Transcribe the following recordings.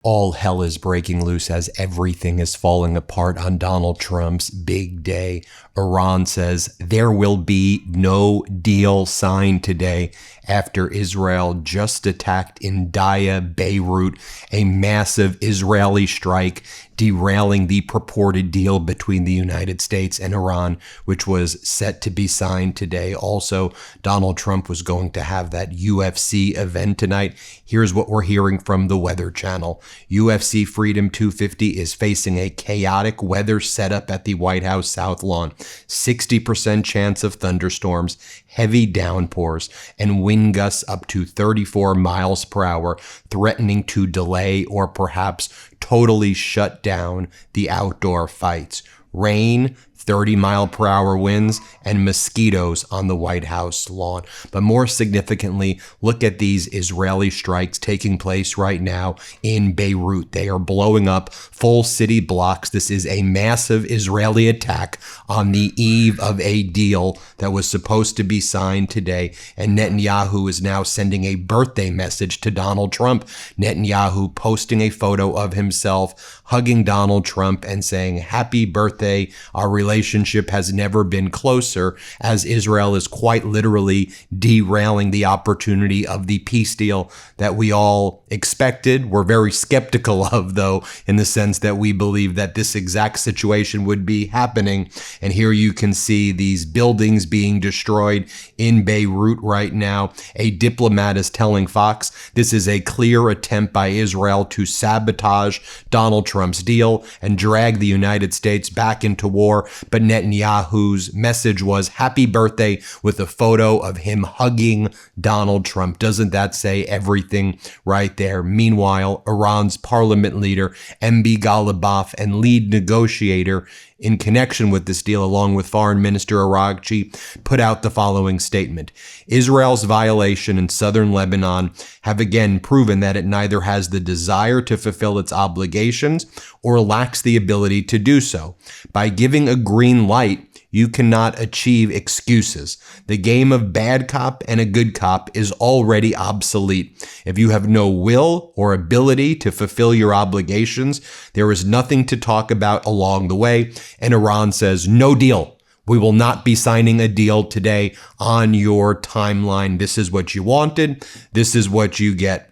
All hell is breaking loose as everything is falling apart on Donald Trump's big day. Iran says there will be no deal signed today after Israel just attacked in Daya, Beirut, a massive Israeli strike derailing the purported deal between the United States and Iran, which was set to be signed today. Also, Donald Trump was going to have that UFC event tonight. Here's what we're hearing from the Weather Channel. UFC Freedom 250 is facing a chaotic weather setup at the White House South Lawn. 60% chance of thunderstorms, heavy downpours, and wind gusts up to 34 miles per hour, threatening to delay or perhaps totally shut down the outdoor fights. Rain, 30-mile-per-hour winds, and mosquitoes on the White House lawn. But more significantly, look at these Israeli strikes taking place right now in Beirut. They are blowing up full city blocks. This is a massive Israeli attack on the eve of a deal that was supposed to be signed today. And Netanyahu is now sending a birthday message to Donald Trump. Netanyahu posting a photo of himself hugging Donald Trump and saying, "Happy birthday. Our relationship has never been closer," as Israel is quite literally derailing the opportunity of the peace deal that we all expected. We're very skeptical of, though, in the sense that we believe that this exact situation would be happening. And here you can see these buildings being destroyed in Beirut right now. A diplomat is telling Fox this is a clear attempt by Israel to sabotage Donald Trump's deal and drag the United States back into war. But Netanyahu's message was happy birthday with a photo of him hugging Donald Trump. Doesn't that say everything right there? Meanwhile, Iran's parliament leader, MB Ghalibaf, and lead negotiator in connection with this deal, along with Foreign Minister Araghchi, put out the following statement. Israel's violation in southern Lebanon have again proven that it neither has the desire to fulfill its obligations or lacks the ability to do so. By giving a green light, you cannot achieve excuses. The game of bad cop and a good cop is already obsolete. If you have no will or ability to fulfill your obligations, there is nothing to talk about along the way. And Iran says, no deal. We will not be signing a deal today on your timeline. This is what you wanted. This is what you get.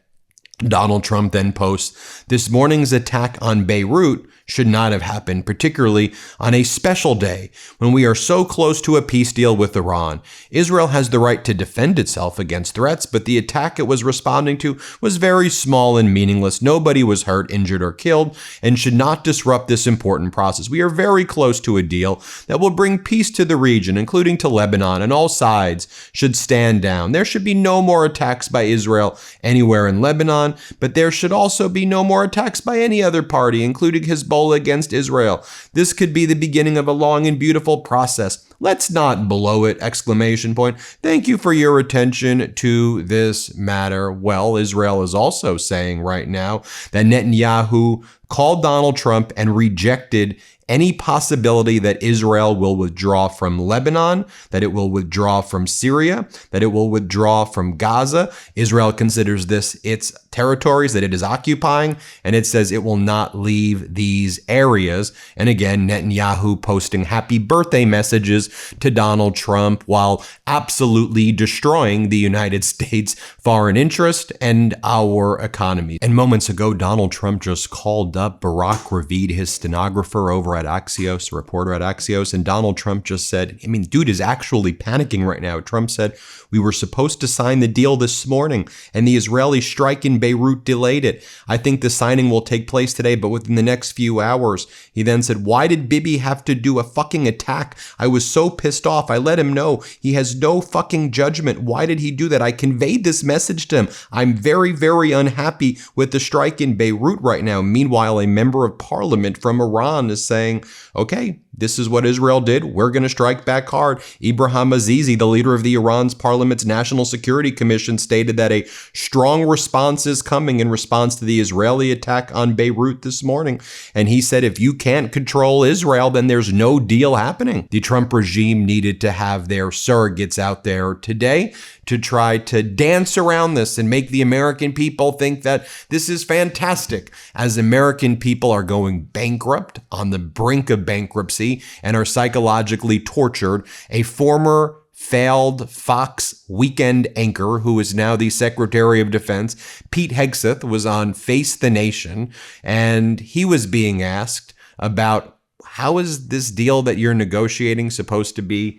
Donald Trump then posts, this morning's attack on Beirut should not have happened, particularly on a special day when we are so close to a peace deal with Iran. Israel has the right to defend itself against threats, but the attack it was responding to was very small and meaningless. Nobody was hurt, injured, or killed, and should not disrupt this important process. We are very close to a deal that will bring peace to the region, including to Lebanon, and all sides should stand down. There should be no more attacks by Israel anywhere in Lebanon, but there should also be no more attacks by any other party, including Hezbollah, against Israel. This could be the beginning of a long and beautiful process. Let's not blow it! Exclamation point. Thank you for your attention to this matter. Well, Israel is also saying right now that Netanyahu called Donald Trump and rejected any possibility that Israel will withdraw from Lebanon, that it will withdraw from Syria, that it will withdraw from Gaza. Israel considers this its territories that it is occupying, and it says it will not leave these areas. And again, Netanyahu posting happy birthday messages to Donald Trump while absolutely destroying the United States' foreign interest and our economy. And moments ago, Donald Trump just called up Barack Ravid, his stenographer over at Axios, a reporter at Axios, and Donald Trump just said, dude is actually panicking right now. Trump said, we were supposed to sign the deal this morning, and the Israeli strike in Beirut delayed it. I think the signing will take place today, but within the next few hours. He then said, why did Bibi have to do a fucking attack? I was so pissed off. I let him know he has no fucking judgment. Why did he do that? I conveyed this message to him. I'm very, very unhappy with the strike in Beirut right now. Meanwhile, Meanwhile, a member of parliament from Iran is saying, okay, this is what Israel did. We're going to strike back hard. Ibrahim Azizi, the leader of the Iran's parliament's National Security Commission, stated that a strong response is coming in response to the Israeli attack on Beirut this morning. And he said, if you can't control Israel, then there's no deal happening. The Trump regime needed to have their surrogates out there today to try to dance around this and make the American people think that this is fantastic, as American people are going bankrupt, on the brink of bankruptcy, and are psychologically tortured. A former failed Fox weekend anchor, who is now the Secretary of Defense, Pete Hegseth, was on Face the Nation, and he was being asked about how is this deal that you're negotiating supposed to be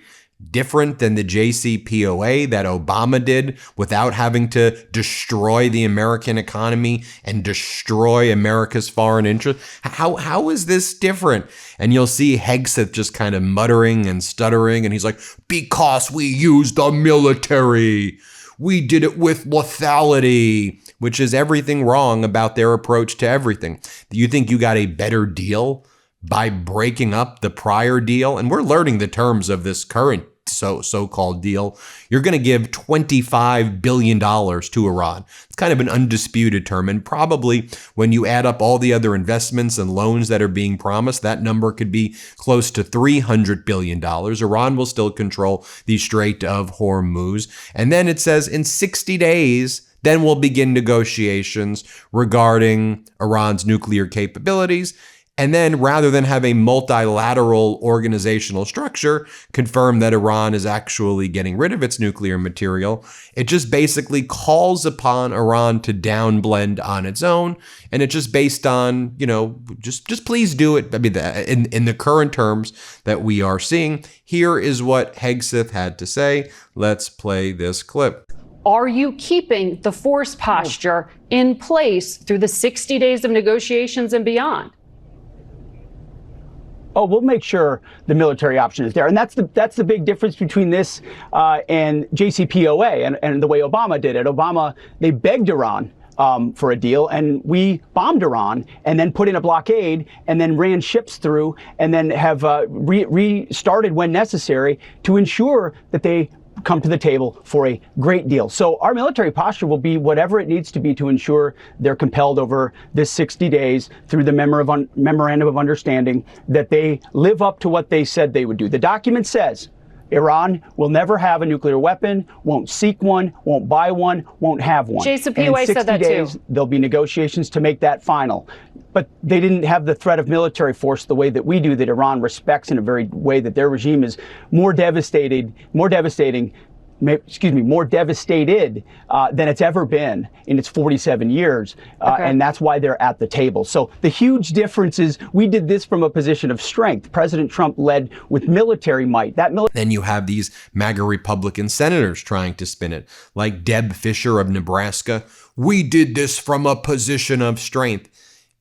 different than the JCPOA that Obama did without having to destroy the American economy and destroy America's foreign interest? How is this different? And you'll see Hegseth just kind of muttering and stuttering, and he's like, because we used the military. We did it with lethality, which is everything wrong about their approach to everything. Do you think you got a better deal by breaking up the prior deal? And we're learning the terms of this current so-called deal. You're going to give $25 billion to Iran. It's kind of an undisputed term. And probably when you add up all the other investments and loans that are being promised, that number could be close to $300 billion. Iran will still control the Strait of Hormuz. And then it says in 60 days, then we'll begin negotiations regarding Iran's nuclear capabilities. And then rather than have a multilateral organizational structure confirm that Iran is actually getting rid of its nuclear material, it just basically calls upon Iran to downblend on its own. And it's just based on, just please do it. I mean, in the current terms that we are seeing, here is what Hegseth had to say. Let's play this clip. Are you keeping the force posture in place through the 60 days of negotiations and beyond? Oh, we'll make sure the military option is there. And that's the big difference between this and JCPOA and the way Obama did it. Obama, they begged Iran for a deal, and we bombed Iran and then put in a blockade and then ran ships through and then have restarted when necessary to ensure that they come to the table for a great deal. So our military posture will be whatever it needs to be to ensure they're compelled over this 60 days through the memorandum of understanding that they live up to what they said they would do. The document says Iran will never have a nuclear weapon, won't seek one, won't buy one, won't have one. JCPOA said that days, too. There'll be negotiations to make that final. But they didn't have the threat of military force the way that we do, that Iran respects in a very way that their regime is more devastated than it's ever been in its 47 years. And that's why they're at the table. So the huge difference is we did this from a position of strength. President Trump led with military might. Then you have these MAGA Republican senators trying to spin it, like Deb Fischer of Nebraska. We did this from a position of strength.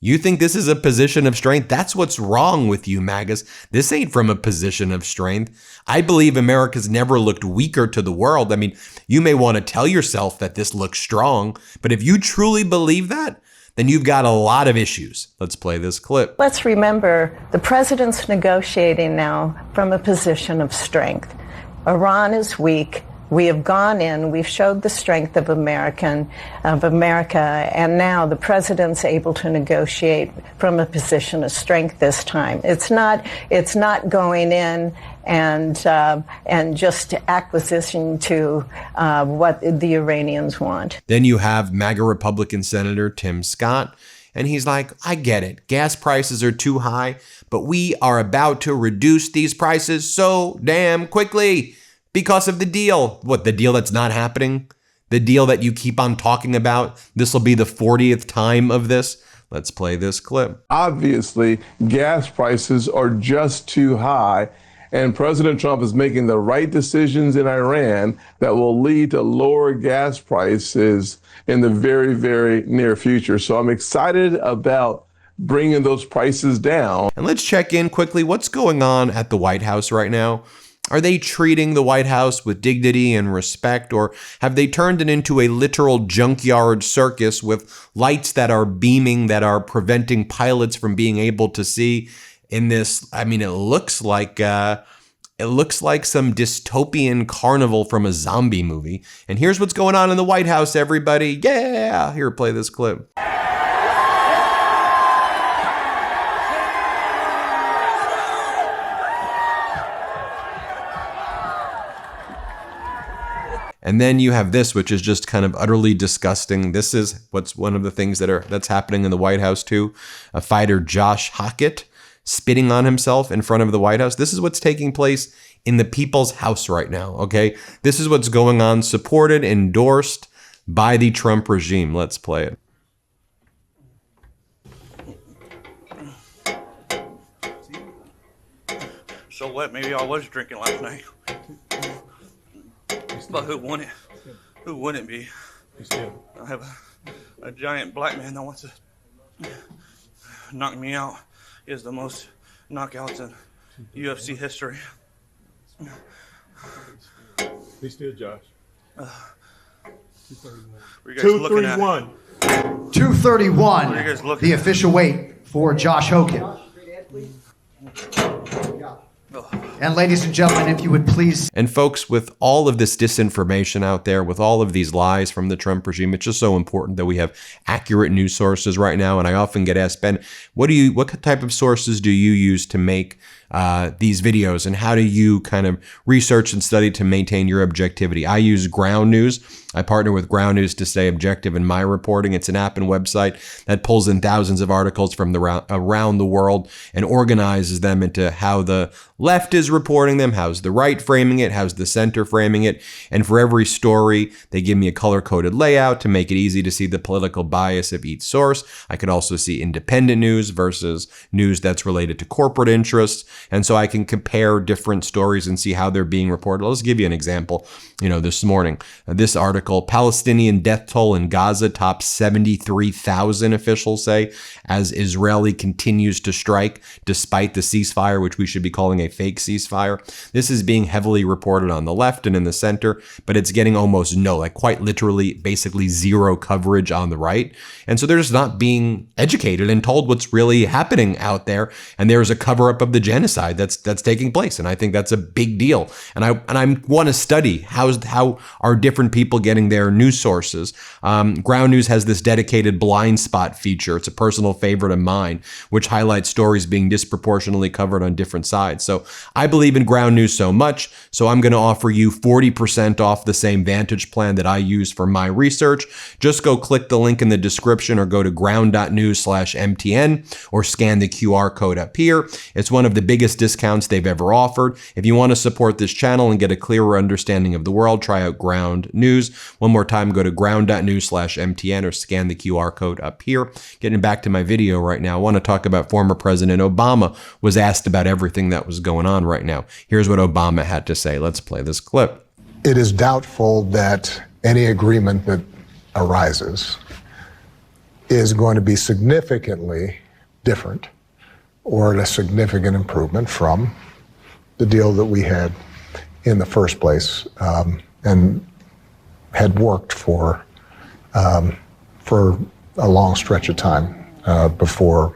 You think this is a position of strength? That's what's wrong with you, MAGAs. This ain't from a position of strength. I believe America's never looked weaker to the world. I mean, you may want to tell yourself that this looks strong, but if you truly believe that, then you've got a lot of issues. Let's play this clip. Let's remember, the president's negotiating now from a position of strength. Iran is weak. We have gone in, we've showed the strength of America, and now the president's able to negotiate from a position of strength this time. It's not going in and just acquisition to what the Iranians want. Then you have MAGA Republican Senator Tim Scott, and he's like, I get it. Gas prices are too high, but we are about to reduce these prices so damn quickly. Because of the deal. What, the deal that's not happening? The deal that you keep on talking about? This will be the 40th time of this? Let's play this clip. Obviously, gas prices are just too high, and President Trump is making the right decisions in Iran that will lead to lower gas prices in the very, very near future. So I'm excited about bringing those prices down. And let's check in quickly. What's going on at the White House right now? Are they treating the White House with dignity and respect, or have they turned it into a literal junkyard circus with lights that are beaming, that are preventing pilots from being able to see in this? I mean, it looks like some dystopian carnival from a zombie movie. And here's what's going on in the White House, everybody. Yeah, here, play this clip. And then you have this, which is just kind of utterly disgusting. This is what's one of the things that's happening in the White House too. A fighter, Josh Hockett, spitting on himself in front of the White House. This is what's taking place in the people's house right now, okay? This is what's going on, supported, endorsed by the Trump regime. Let's play it. So what? Maybe I was drinking last night. But who wouldn't? Who wouldn't be? I have a giant black man that wants to knock me out. He has the most knockouts in UFC history. Be still, Josh. 231. 231, the official weight for Josh Hogan. And ladies and gentlemen, if you would please. And folks, with all of this disinformation out there, with all of these lies from the Trump regime, it's just so important that we have accurate news sources right now. And I often get asked, Ben, what type of sources do you use to make these videos, and how do you kind of research and study to maintain your objectivity? I use Ground News. I partner with Ground News to stay objective in my reporting. It's an app and website that pulls in thousands of articles from around the world and organizes them into how the left is reporting them, how's the right framing it, how's the center framing it. And for every story, they give me a color-coded layout to make it easy to see the political bias of each source. I could also see independent news versus news that's related to corporate interests. And so I can compare different stories and see how they're being reported. Let's give you an example. This morning, this article, Palestinian death toll in Gaza tops 73,000, officials say, as Israeli continues to strike despite the ceasefire, which we should be calling a fake ceasefire. This is being heavily reported on the left and in the center, but it's getting almost quite literally, basically zero coverage on the right. And so they're just not being educated and told what's really happening out there. And there's a cover-up of the genocide that's taking place. And I think that's a big deal. And I want to study how are different people getting their news sources. Ground News has this dedicated blind spot feature. It's a personal favorite of mine, which highlights stories being disproportionately covered on different sides. So I believe in Ground News so much, so I'm going to offer you 40% off the same Vantage plan that I use for my research. Just go click the link in the description or go to ground.news/MTN or scan the QR code up here. It's one of the biggest discounts they've ever offered. If you want to support this channel and get a clearer understanding of the world, try out Ground News. One more time, go to ground.news/MTN or scan the QR code up here. Getting back to my video right now, I want to talk about former President Obama was asked about everything that was going on right now. Here's what Obama had to say. Let's play this clip. It is doubtful that any agreement that arises is going to be significantly different or a significant improvement from the deal that we had in the first place, and had worked for a long stretch of time before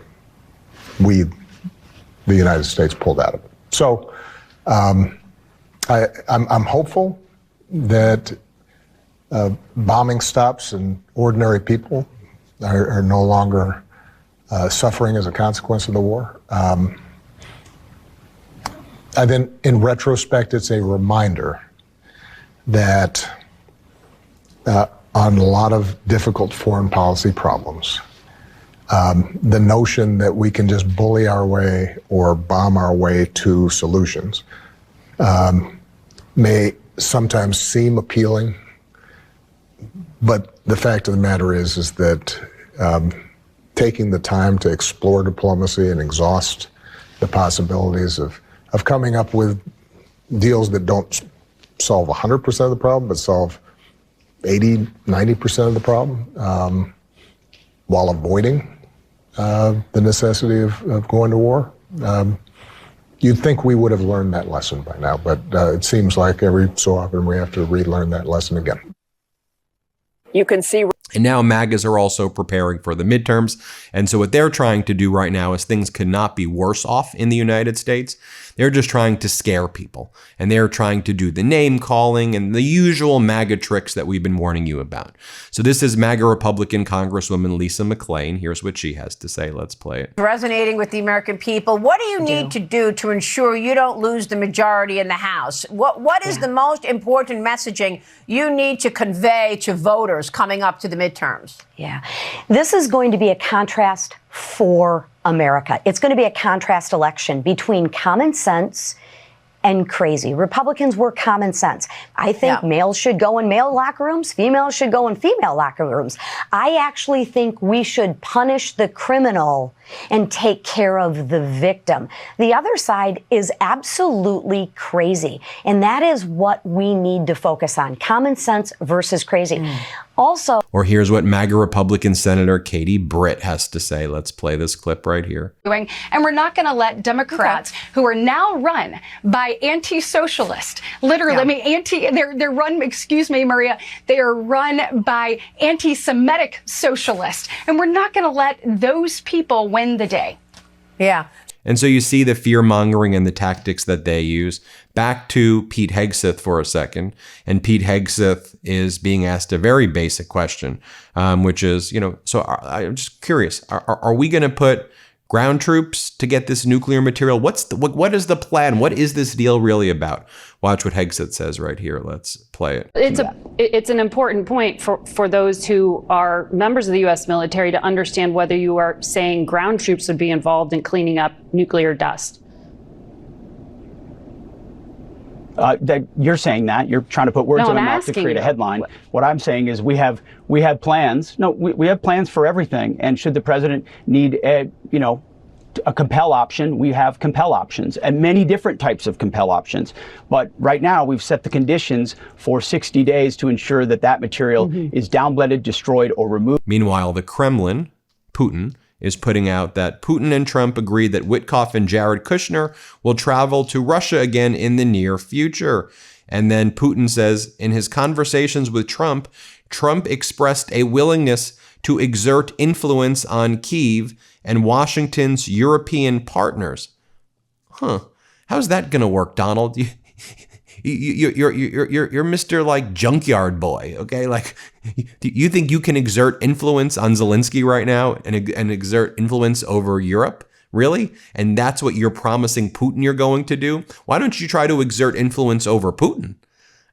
the United States pulled out of it. So I'm hopeful that bombing stops and ordinary people are no longer suffering as a consequence of the war. I think in retrospect, it's a reminder that on a lot of difficult foreign policy problems, the notion that we can just bully our way or bomb our way to solutions may sometimes seem appealing, but the fact of the matter is that taking the time to explore diplomacy and exhaust the possibilities of coming up with deals that don't solve 100% of the problem, but solve 80, 90% of the problem, while avoiding the necessity of going to war, You'd think we would have learned that lesson by now, but it seems like every so often we have to relearn that lesson again. You can see. And now MAGAs are also preparing for the midterms. And so what they're trying to do right now is things could not be worse off in the United States. They're just trying to scare people. And they're trying to do the name calling and the usual MAGA tricks that we've been warning you about. So this is MAGA Republican Congresswoman Lisa McClain. Here's what she has to say. Let's play it. Resonating with the American people. What do you need to do to ensure you don't lose the majority in the House? What is the most important messaging you need to convey to voters coming up to the midterms? Yeah, this is going to be a contrast for America. It's going to be a contrast election between common sense and crazy. Republicans were common sense. I think males should go in male locker rooms, females should go in female locker rooms. I actually think we should punish the criminal and take care of the victim. The other side is absolutely crazy, and that is what we need to focus on, common sense versus crazy. Also, or here's what MAGA Republican Senator Katie Britt has to say. Let's play this clip right here. And we're not going to let Democrats who are now run by anti-socialists, literally, I mean, they're run, excuse me, Maria, they are run by anti-Semitic socialists. And we're not going to let those people win the day. Yeah. And so you see the fear mongering and the tactics that they use. Back to Pete Hegseth for a second. And Pete Hegseth is being asked a very basic question, which is, I'm just curious, are we going to put ground troops to get this nuclear material? What is the plan? What is this deal really about? Watch what Hegseth says right here. Let's play it. It's an important point for those who are members of the U.S. military to understand whether you are saying ground troops would be involved in cleaning up nuclear dust. That you're saying that you're trying to put words in my mouth to create a headline. What I'm saying is we have plans. No, we have plans for everything. And should the president need a compel option, we have compel options and many different types of compel options. But right now we've set the conditions for 60 days to ensure that material is downblended, destroyed, or removed. Meanwhile, the Kremlin, Putin, is putting out that Putin and Trump agreed that Witkoff and Jared Kushner will travel to Russia again in the near future. And then Putin says in his conversations with Trump, Trump expressed a willingness to exert influence on Kyiv and Washington's European partners. How's that going to work, Donald? You're Mr. like junkyard boy, okay? Like, do you think you can exert influence on Zelensky right now and exert influence over Europe? Really? And that's what you're promising Putin you're going to do? Why don't you try to exert influence over Putin?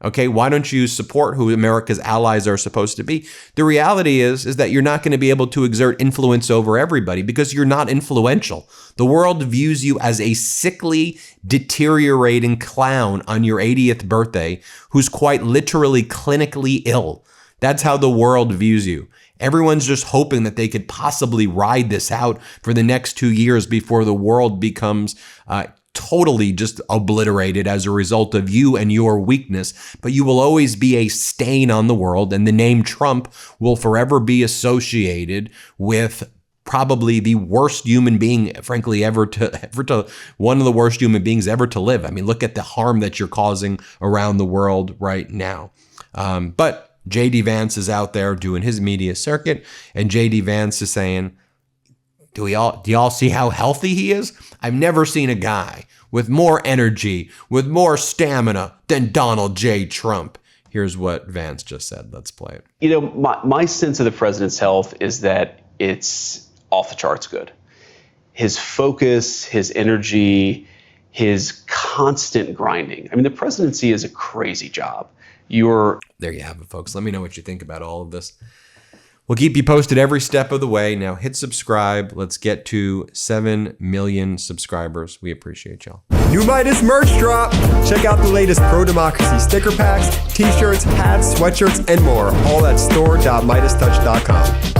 Okay, why don't you support who America's allies are supposed to be? The reality is that you're not going to be able to exert influence over everybody because you're not influential. The world views you as a sickly, deteriorating clown on your 80th birthday who's quite literally clinically ill. That's how the world views you. Everyone's just hoping that they could possibly ride this out for the next 2 years before the world becomes totally just obliterated as a result of you and your weakness, but you will always be a stain on the world, and the name Trump will forever be associated with probably the worst human being, frankly, ever to one of the worst human beings ever to live. I mean, look at the harm that you're causing around the world right now. But J.D. Vance is out there doing his media circuit, and J.D. Vance is saying, do y'all see how healthy he is? I've never seen a guy with more energy, with more stamina than Donald J. Trump. Here's what Vance just said. Let's play it. My sense of the president's health is that it's off the charts good. His focus, his energy, his constant grinding. I mean, the presidency is a crazy job. There you have it, folks. Let me know what you think about all of this. We'll keep you posted every step of the way. Now hit subscribe. Let's get to 7 million subscribers. We appreciate y'all. New Meidas merch drop. Check out the latest pro-democracy sticker packs, t-shirts, hats, sweatshirts, and more. All at store.MeidasTouch.com.